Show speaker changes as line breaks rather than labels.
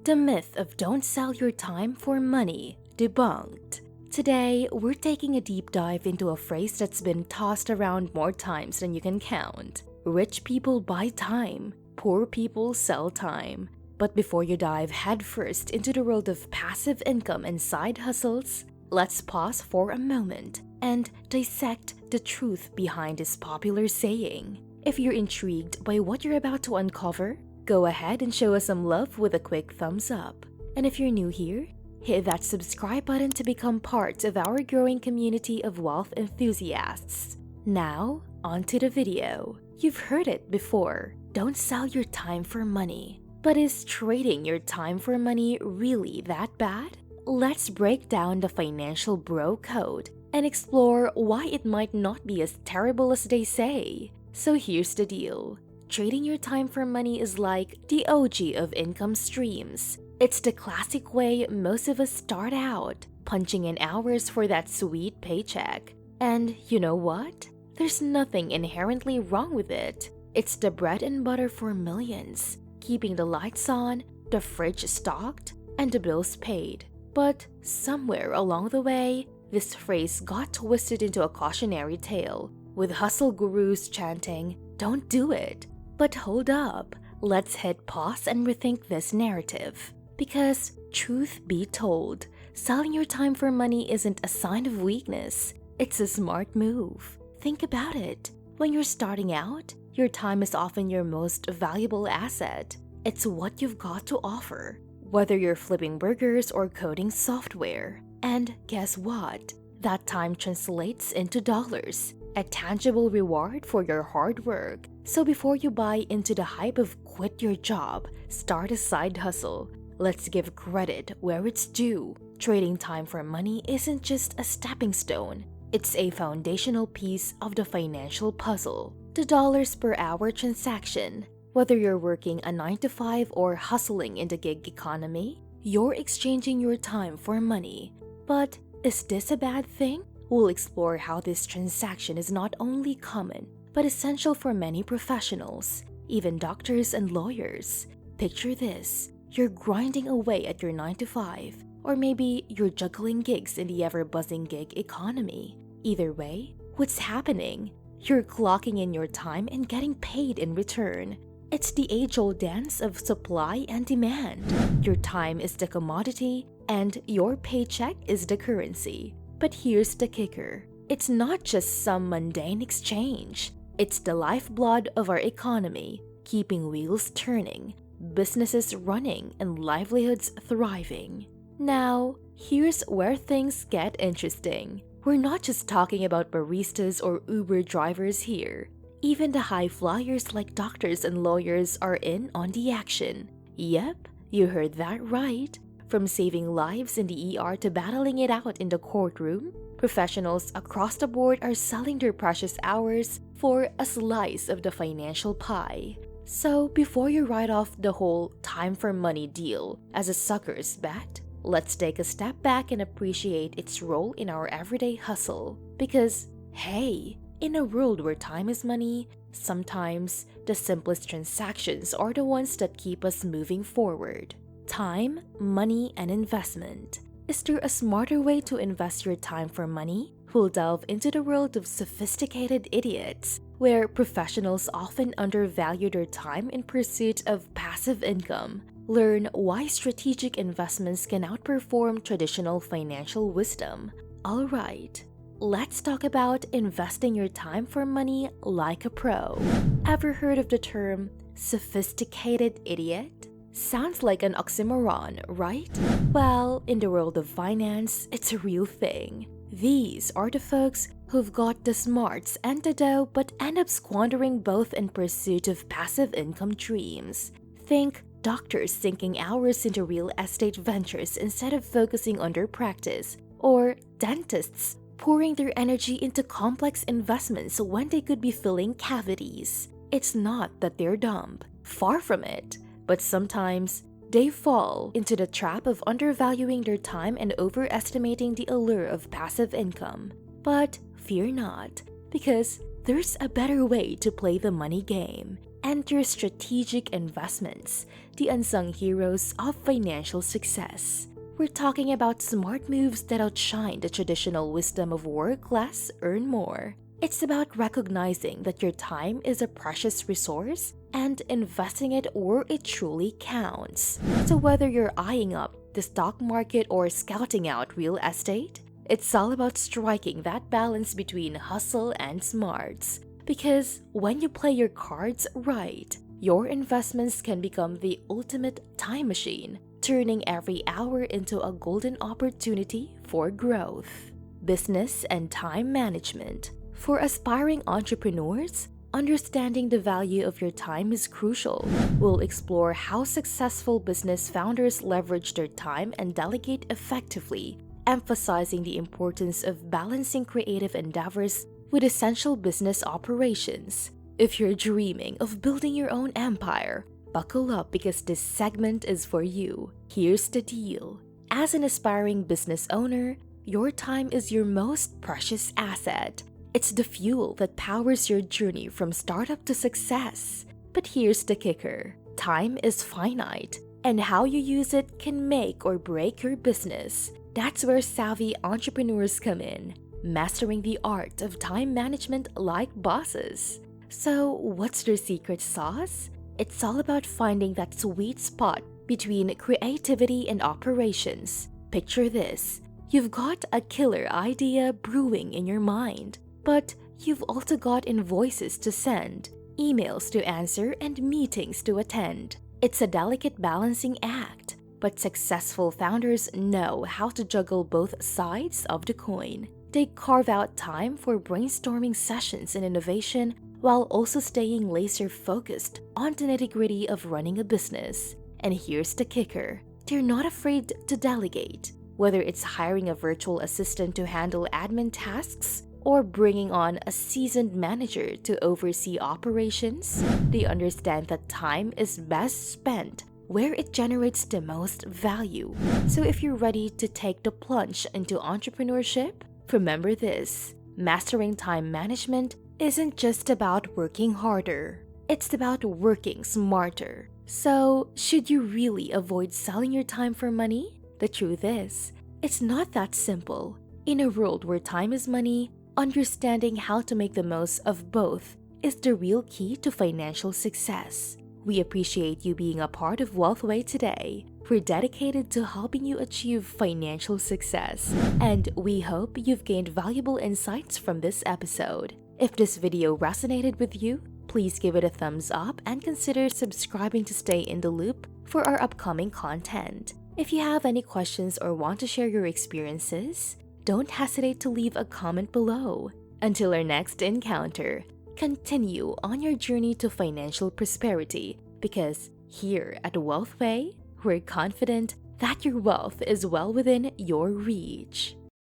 The myth of don't sell your time for money debunked. Today, we're taking a deep dive into a phrase that's been tossed around more times than you can count. Rich people buy time, poor people sell time. But before you dive headfirst into the world of passive income and side hustles, let's pause for a moment and dissect the truth behind this popular saying. If you're intrigued by what you're about to uncover, go ahead and show us some love with a quick thumbs up. And if you're new here, hit that subscribe button to become part of our growing community of wealth enthusiasts. Now, on to the video. You've heard it before. Don't sell your time for money. But is trading your time for money really that bad? Let's break down the financial bro code and explore why it might not be as terrible as they say. So here's the deal. Trading your time for money is like the OG of income streams. It's the classic way most of us start out, punching in hours for that sweet paycheck. And you know what? There's nothing inherently wrong with it. It's the bread and butter for millions, keeping the lights on, the fridge stocked, and the bills paid. But somewhere along the way, this phrase got twisted into a cautionary tale, with hustle gurus chanting, "Don't do it." But hold up, let's hit pause and rethink this narrative. Because, truth be told, selling your time for money isn't a sign of weakness. It's a smart move. Think about it. When you're starting out, your time is often your most valuable asset. It's what you've got to offer, whether you're flipping burgers or coding software. And guess what? That time translates into dollars, a tangible reward for your hard work. So before you buy into the hype of quit your job, start a side hustle, let's give credit where it's due. Trading time for money isn't just a stepping stone. It's a foundational piece of the financial puzzle. The dollars per hour transaction. Whether you're working a 9 to 5 or hustling in the gig economy, you're exchanging your time for money. But is this a bad thing? We'll explore how this transaction is not only common, but essential for many professionals, even doctors and lawyers. Picture this. You're grinding away at your 9 to 5, or maybe you're juggling gigs in the ever-buzzing gig economy. Either way, what's happening? You're clocking in your time and getting paid in return. It's the age-old dance of supply and demand. Your time is the commodity, and your paycheck is the currency. But here's the kicker. It's not just some mundane exchange. It's the lifeblood of our economy, keeping wheels turning, businesses running, and livelihoods thriving. Now, here's where things get interesting. We're not just talking about baristas or Uber drivers here. Even the high flyers like doctors and lawyers are in on the action. Yep, you heard that right. From saving lives in the ER to battling it out in the courtroom, professionals across the board are selling their precious hours for a slice of the financial pie. So before you write off the whole time for money deal as a sucker's bet, let's take a step back and appreciate its role in our everyday hustle. Because, hey, in a world where time is money, sometimes the simplest transactions are the ones that keep us moving forward. Time, money, and investment. Is there a smarter way to invest your time for money? We'll delve into the world of sophisticated idiots, where professionals often undervalue their time in pursuit of passive income. Learn why strategic investments can outperform traditional financial wisdom. Alright, let's talk about investing your time for money like a pro. Ever heard of the term sophisticated idiot? Sounds like an oxymoron, right? Well, in the world of finance, it's a real thing. These are the folks who've got the smarts and the dough but end up squandering both in pursuit of passive income dreams. Think doctors sinking hours into real estate ventures instead of focusing on their practice, or dentists pouring their energy into complex investments when they could be filling cavities. It's not that they're dumb, far from it, but sometimes they fall into the trap of undervaluing their time and overestimating the allure of passive income. But fear not, because there's a better way to play the money game. Enter strategic investments, the unsung heroes of financial success. We're talking about smart moves that outshine the traditional wisdom of work less, earn more. It's about recognizing that your time is a precious resource and investing it where it truly counts. So whether you're eyeing up the stock market or scouting out real estate, it's all about striking that balance between hustle and smarts. Because when you play your cards right, your investments can become the ultimate time machine, turning every hour into a golden opportunity for growth. Business and time management. For aspiring entrepreneurs, understanding the value of your time is crucial. We'll explore how successful business founders leverage their time and delegate effectively, emphasizing the importance of balancing creative endeavors with essential business operations. If you're dreaming of building your own empire, buckle up because this segment is for you. Here's the deal. As an aspiring business owner, your time is your most precious asset. It's the fuel that powers your journey from startup to success. But here's the kicker. Time is finite, and how you use it can make or break your business. That's where savvy entrepreneurs come in, mastering the art of time management like bosses. So, what's their secret sauce? It's all about finding that sweet spot between creativity and operations. Picture this. You've got a killer idea brewing in your mind, but you've also got invoices to send, emails to answer, and meetings to attend. It's a delicate balancing act, but successful founders know how to juggle both sides of the coin. They carve out time for brainstorming sessions and innovation while also staying laser-focused on the nitty-gritty of running a business. And here's the kicker. They're not afraid to delegate. Whether it's hiring a virtual assistant to handle admin tasks or bringing on a seasoned manager to oversee operations, they understand that time is best spent where it generates the most value. So if you're ready to take the plunge into entrepreneurship, remember this: mastering time management isn't just about working harder. It's about working smarter. So, should you really avoid selling your time for money? The truth is, it's not that simple. In a world where time is money, understanding how to make the most of both is the real key to financial success. We appreciate you being a part of Wealthway today. We're dedicated to helping you achieve financial success, and we hope you've gained valuable insights from this episode. If this video resonated with you, please give it a thumbs up and consider subscribing to stay in the loop for our upcoming content. If you have any questions or want to share your experiences, don't hesitate to leave a comment below. Until our next encounter, continue on your journey to financial prosperity, because here at Wealthway, we're confident that your wealth is well within your reach.